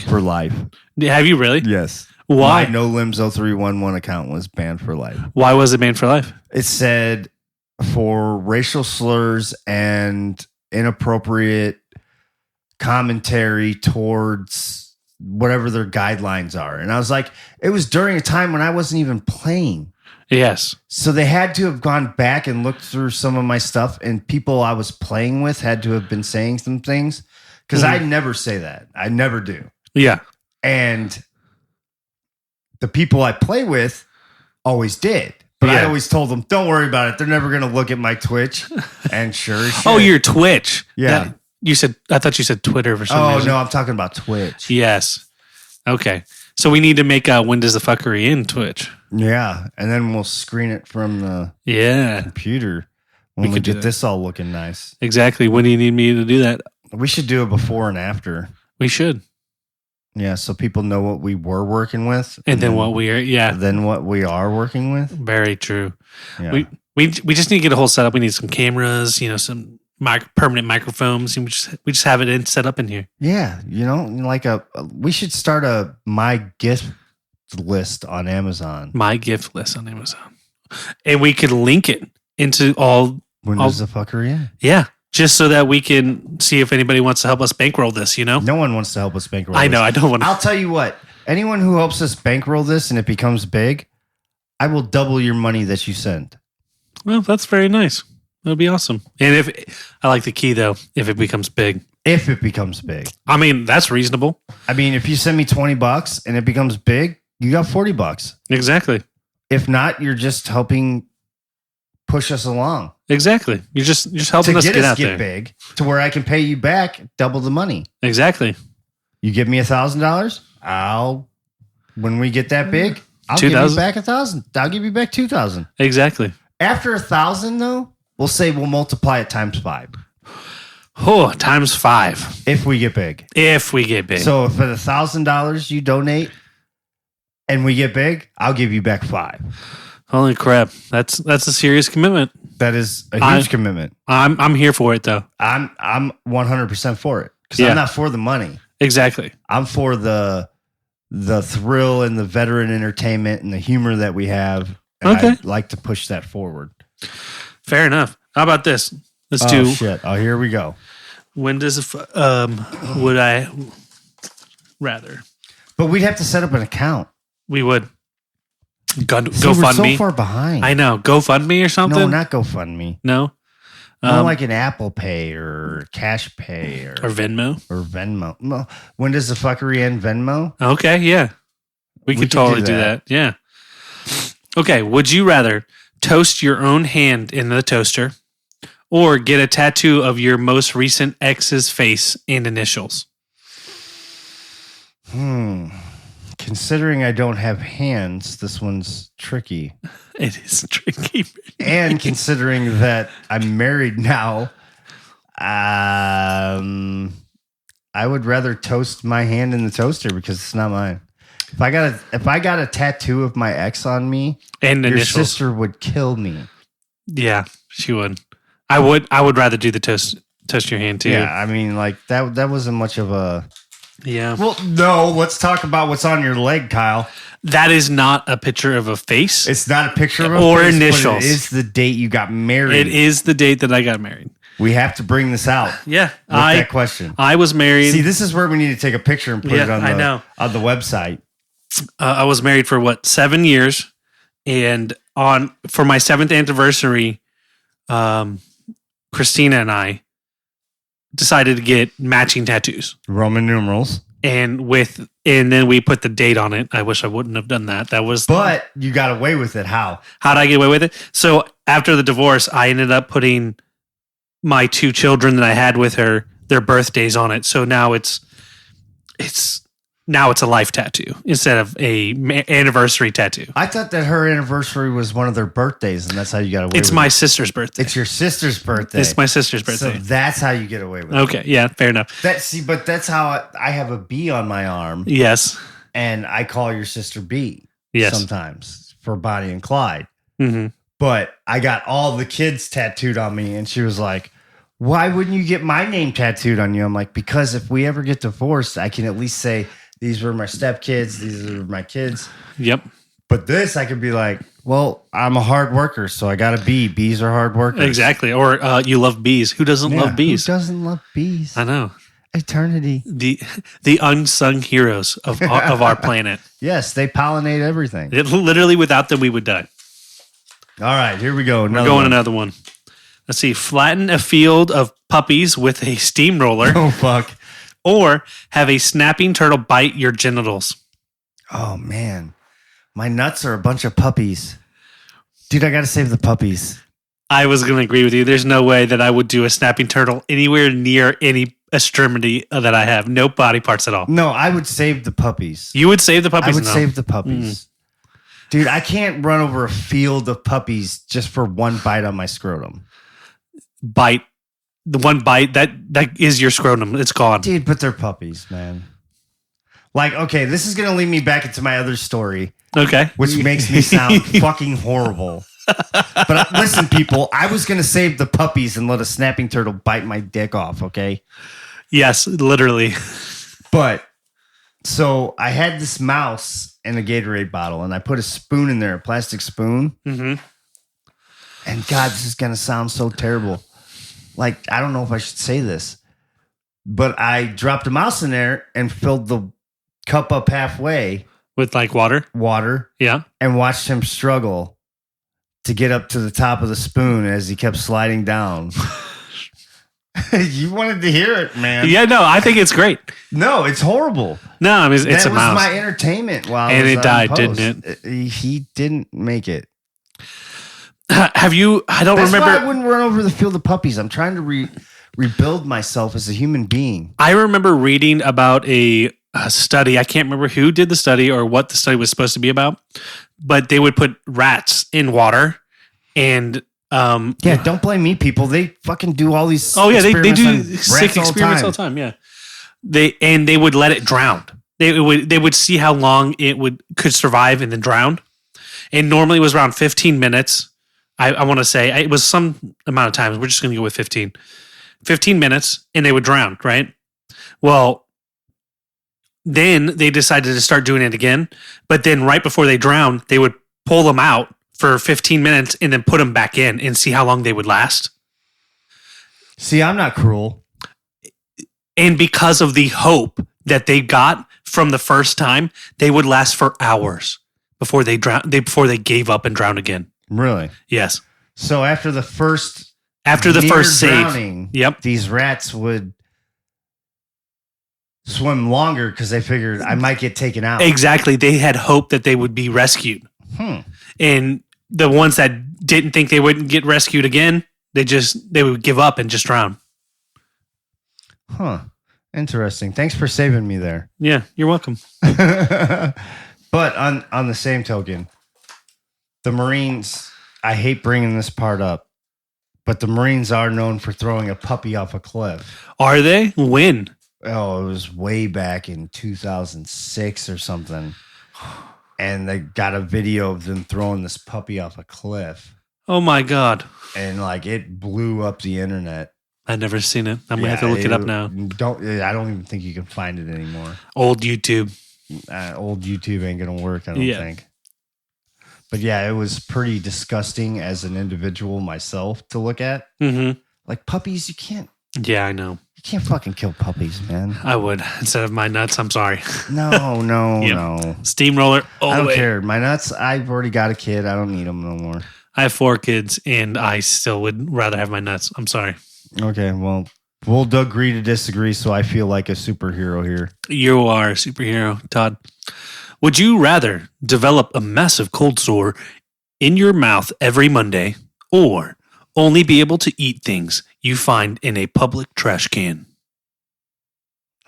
for life. Have you really? Yes. Why? My No Limbs 0311 account was banned for life. Why was it banned for life? It said for racial slurs and inappropriate commentary towards whatever their guidelines are. And I was like, it was during a time when I wasn't even playing. Yes. So they had to have gone back and looked through some of my stuff, and people I was playing with had to have been saying some things, because I never say that. I never do. Yeah. And the people I play with always did. But I always told them, don't worry about it. They're never going to look at my Twitch. And sure as shit. Oh, your Twitch. Yeah. I thought you said Twitter for some reason. Oh, no, I'm talking about Twitch. Yes. Okay. So we need to make When Does the Fuckery in Twitch. Yeah. And then we'll screen it from the computer when we get this all looking nice. Exactly. When do you need me to do that? We should do a before and after. We should. Yeah, so people know what we were working with. And then what we are, Then what we are working with. Very true. Yeah. We just need to get a whole setup. We need some cameras, some permanent microphones, and we just have it set up in here. Yeah, like we should start a my gift list on Amazon. My gift list on Amazon, and we could link it into all Windows the fuckery. In. Yeah, just so that we can see if anybody wants to help us bankroll this. No one wants to help us bankroll. I know. I don't want to. I'll tell you what. Anyone who helps us bankroll this and it becomes big, I will double your money that you send. Well, that's very nice. That'd be awesome. And if I like the key though, if it becomes big. If it becomes big. I mean, that's reasonable. I mean, if you send me $20 and it becomes big, you got $40. Exactly. If not, you're just helping push us along. Exactly. You're just helping us get out there. Big to where I can pay you back double the money. Exactly. You give me $1,000, when we get that big, I'll give you back 1,000. I'll give you back 2,000. Exactly. After 1,000 though, we'll multiply it times 5. Oh, times 5. If we get big. So for the $1,000 you donate and we get big, I'll give you back 5. Holy crap. That's a serious commitment. That is a huge commitment. I'm here for it though. I'm 100% for it. Because I'm not for the money. Exactly. I'm for the thrill and the veteran entertainment and the humor that we have. And I'd like to push that forward. Fair enough. How about this? Let's do. Shit. Oh, here we go. When does would I rather? But we'd have to set up an account. We would. GoFundMe. We're so far behind. I know. GoFundMe or something? No, not GoFundMe. No? More like an Apple Pay or Cash Pay or Venmo. No. When does the fuckery end? Venmo? Okay, yeah. We could totally do that. Yeah. Okay, would you rather toast your own hand in the toaster or get a tattoo of your most recent ex's face and initials? Considering I don't have hands, this one's tricky. It is tricky. And considering that I'm married now, I would rather toast my hand in the toaster because it's not mine. If I got a tattoo of my ex on me, and your initials. sister would kill me. Yeah, she would. I would rather do the toast your hand too. Yeah, I mean, like that wasn't much of a. Yeah. Well, no. Let's talk about what's on your leg, Kyle. That is not a picture of a face. It's not a picture of a or face, initials. But it is the date you got married. It is the date that I got married. We have to bring this out. Yeah, with that question. I was married. See, this is where we need to take a picture and put it on the website. I was married for 7 years, and for my 7th anniversary, Christina and I decided to get matching tattoos, Roman numerals, and then we put the date on it. I wish I wouldn't have done that. But you got away with it. How did I get away with it? So after the divorce, I ended up putting my 2 children that I had with her, their birthdays on it. So now it's a life tattoo instead of a anniversary tattoo. I thought that her anniversary was one of their birthdays, and that's how you got away with it. It's my sister's birthday. It's your sister's birthday. It's my sister's birthday. So that's how you get away with it. Okay, yeah, fair enough. But that's how I have a B on my arm. Yes. And I call your sister B sometimes for Bonnie and Clyde. Mm-hmm. But I got all the kids tattooed on me, and she was like, why wouldn't you get my name tattooed on you? I'm like, because if we ever get divorced, I can at least say, these were my stepkids. These are my kids. Yep. But this, I could be like, well, I'm a hard worker, so I got a B. Bees are hard workers. Exactly. Or you love bees. Who doesn't love bees? Who doesn't love bees? I know. Eternity. The unsung heroes of our planet. Yes, they pollinate everything. Literally, without them, we would die. All right, here we go. Another one. Let's see. Flatten a field of puppies with a steamroller. Oh, fuck. Or have a snapping turtle bite your genitals. Oh, man. My nuts are a bunch of puppies. Dude, I got to save the puppies. I was going to agree with you. There's no way that I would do a snapping turtle anywhere near any extremity that I have. No body parts at all. No, I would save the puppies. You would save the puppies? I would save the puppies. Dude, I can't run over a field of puppies just for one bite on my scrotum. Bite. The one bite, that is your scrotum. It's gone. Dude, but they're puppies, man. Like, okay, this is going to lead me back into my other story. Okay. Which makes me sound fucking horrible. But listen, people, I was going to save the puppies and let a snapping turtle bite my dick off, okay? Yes, literally. But, so I had this mouse in a Gatorade bottle, and I put a spoon in there, a plastic spoon. Mm-hmm. And God, this is going to sound so terrible. Like, I don't know if I should say this, but I dropped a mouse in there and filled the cup up halfway. With like water? Water. Yeah. And watched him struggle to get up to the top of the spoon as he kept sliding down. You wanted to hear it, man. Yeah, no, I think it's great. No, it's horrible. No, I mean, it's a mouse. That was my entertainment while and it died, post. didn't it? He didn't make it. Have you? I don't remember. That's why I wouldn't run over the field of puppies. I'm trying to rebuild myself as a human being. I remember reading about a study. I can't remember who did the study or what the study was supposed to be about, but they would put rats in water and don't blame me, people. They fucking do all these. Oh yeah, they do sick experiments all the time. Yeah, they would let it drown. They would see how long it could survive and then drown. And normally it was around 15 minutes. I want to say it was some amount of times. We're just going to go with 15. 15 minutes, and they would drown, right? Well, then they decided to start doing it again. But then right before they drowned, they would pull them out for 15 minutes and then put them back in and see how long they would last. See, I'm not cruel. And because of the hope that they got from the first time, they would last for hours before they gave up and drowned again. Really? Yes. So after the first drowning, save, these rats would swim longer because they figured I might get taken out. Exactly. They had hope that they would be rescued. And the ones that didn't think they wouldn't get rescued again, they would give up and just drown. Huh. Interesting. Thanks for saving me there. Yeah, you're welcome. But on the same token, the Marines, I hate bringing this part up, but the Marines are known for throwing a puppy off a cliff. Are they? When? Oh, it was way back in 2006 or something. And they got a video of them throwing this puppy off a cliff. Oh my God. And like it blew up the internet. I've never seen it. I'm going to have to look it up now. I don't even think you can find it anymore. Old YouTube. Old YouTube ain't going to work, I don't think. But yeah, it was pretty disgusting as an individual myself to look at. Mm-hmm. Like puppies, you can't. Yeah, I know. You can't fucking kill puppies, man. I would instead of my nuts. I'm sorry. No, no. Steamroller. I don't care. My nuts. I've already got a kid. I don't need them no more. I have 4 kids, and I still would rather have my nuts. I'm sorry. Okay, well, we'll agree to disagree. So I feel like a superhero here. You are a superhero, Todd. Would you rather develop a massive cold sore in your mouth every Monday or only be able to eat things you find in a public trash can?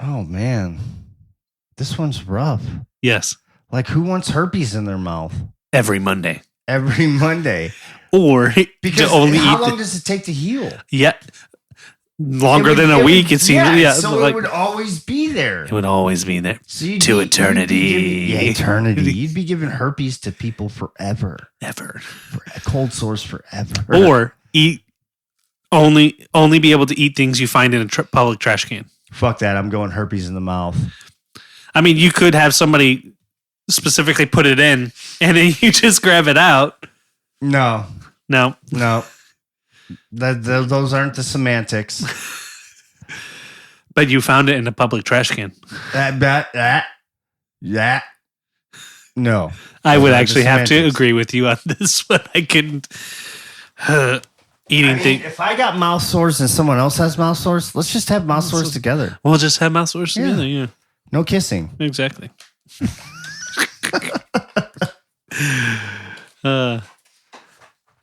Oh, man. This one's rough. Yes. Like, who wants herpes in their mouth? Every Monday. Every Monday. Or because how long does it take to heal? Yeah. Longer than a week, it seems. Yeah, so it would always be there. It would always be there. So to eternity. Eternity. You'd be giving herpes to people forever. Ever. Cold sores forever. Or only be able to eat things you find in a public trash can. Fuck that. I'm going herpes in the mouth. I mean, you could have somebody specifically put it in and then you just grab it out. No. Those aren't the semantics. But you found it in a public trash can. No. I would actually have to agree with you on this one. I couldn't. Eating things. If I got mouth sores and someone else has mouth sores, let's just have mouth sores together. We'll just have mouth sores together, yeah. No kissing. Exactly.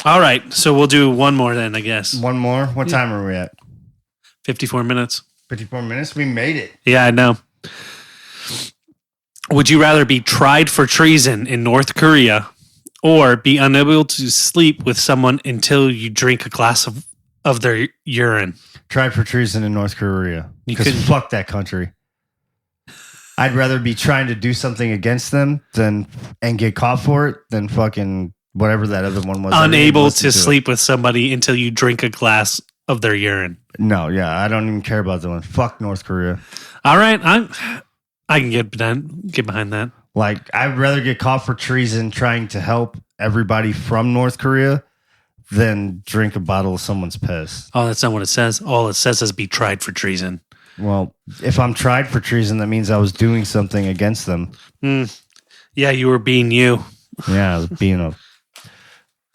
All right, so we'll do one more then, I guess. One more? What time are we at? 54 minutes. 54 minutes? We made it. Yeah, I know. Would you rather be tried for treason in North Korea or be unable to sleep with someone until you drink a glass of their urine? Tried for treason in North Korea. Because fuck that country. I'd rather be trying to do something against them and get caught for it than fucking whatever that other one was. Unable to sleep with somebody until you drink a glass of their urine. No, yeah, I don't even care about that one. Fuck North Korea. All right, I can get behind that. Like, I'd rather get caught for treason trying to help everybody from North Korea than drink a bottle of someone's piss. Oh, that's not what it says. All it says is be tried for treason. Well, if I'm tried for treason, that means I was doing something against them. Yeah, you were being you. Yeah, I was being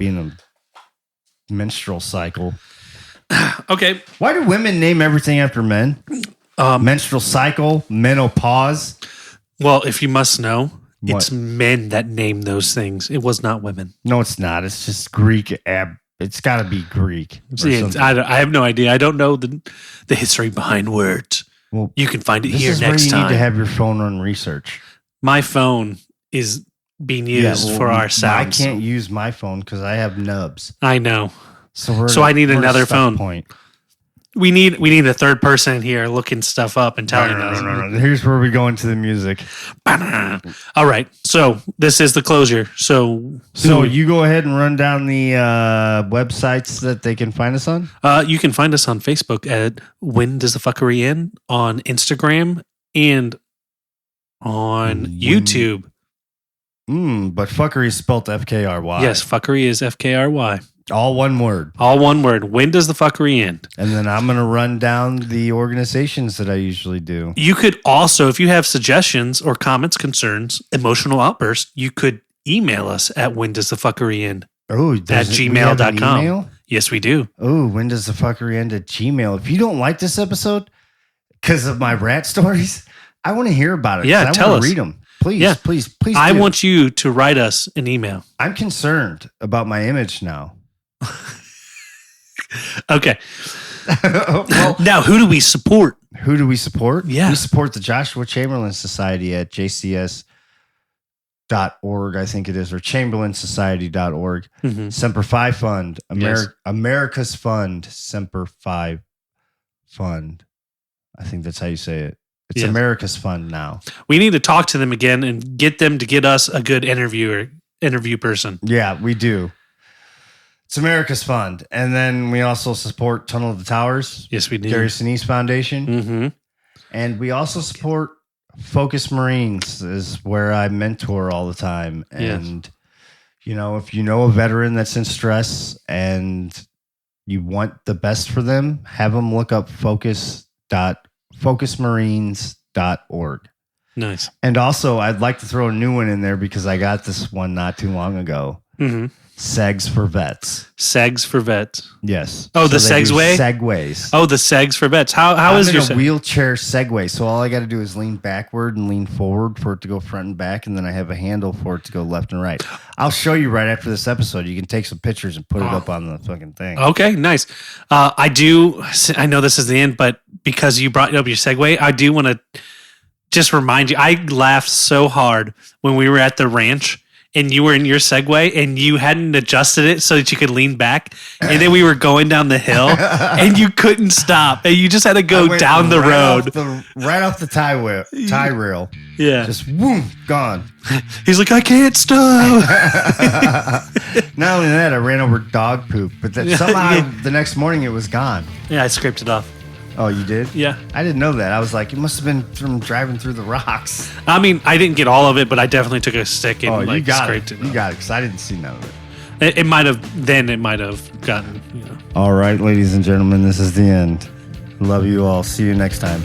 a menstrual cycle. Okay. Why do women name everything after men? Menstrual cycle, menopause. Well, if you must know, it's men that name those things. It was not women. No, it's not. It's just Greek. It's got to be Greek. I have no idea. I don't know the history behind words. Well, you can find it here next time. This is where you need to have your phone run research. My phone is being used for our sounds. I can't use my phone because I have nubs. I know. So I need another phone. Point. We need a third person here looking stuff up and telling us. No. Here's where we go into the music. All right. So this is the closure. So you go ahead and run down the websites that they can find us on. You can find us on Facebook at When Does the Fuckery End, on Instagram, and on YouTube. But fuckery is spelled FKRY. Yes, fuckery is FKRY. All one word. All one word. When does the fuckery end? And then I'm going to run down the organizations that I usually do. You could also, if you have suggestions or comments, concerns, emotional outbursts, you could email us at whendoesthefuckeryend at gmail.com. Yes, we do. Oh, when does the fuckery end at Gmail? If you don't like this episode because of my rat stories, I want to hear about it. Yeah, tell us. Read them. Please. I want you to write us an email. I'm concerned about my image now. Okay. Well, now, who do we support? Yeah. We support the Joshua Chamberlain Society at jcs.org, I think it is, or chamberlainsociety.org. Mm-hmm. Semper Fi Fund, America's Fund, Semper Fi Fund. I think that's how you say it. It's America's Fund now. We need to talk to them again and get them to get us a good interview person. Yeah, we do. It's America's Fund. And then we also support Tunnel of the Towers. Yes, we do. Gary Sinise Foundation. Mm-hmm. And we also support Focus Marines, is where I mentor all the time. And, if you know a veteran that's in stress and you want the best for them, have them look up focusmarines.org. Nice. And also, I'd like to throw a new one in there because I got this one not too long ago. Mm-hmm. Segs for Vets. Segs for Vets. Yes. Oh, the Segway? Segways. Oh, the Segs for Vets. How is your wheelchair Segway? So all I got to do is lean backward and lean forward for it to go front and back, and then I have a handle for it to go left and right. I'll show you right after this episode. You can take some pictures and put it up on the fucking thing. Okay, nice. I know this is the end, but because you brought up your Segway, I do want to just remind you, I laughed so hard when we were at the ranch and you were in your Segway and you hadn't adjusted it so that you could lean back. And then we were going down the hill and you couldn't stop. And you just had to go down the road. Right off the tie rail. Yeah. Just whoom, gone. He's like, I can't stop. Not only that, I ran over dog poop. But somehow the next morning it was gone. Yeah, I scraped it off. Oh, you did? Yeah. I didn't know that. I was like, it must have been from driving through the rocks. I mean, I didn't get all of it, but I definitely took a stick and scraped it. You got it, because I didn't see none of it. It might have gotten, All right, ladies and gentlemen, this is the end. Love you all. See you next time.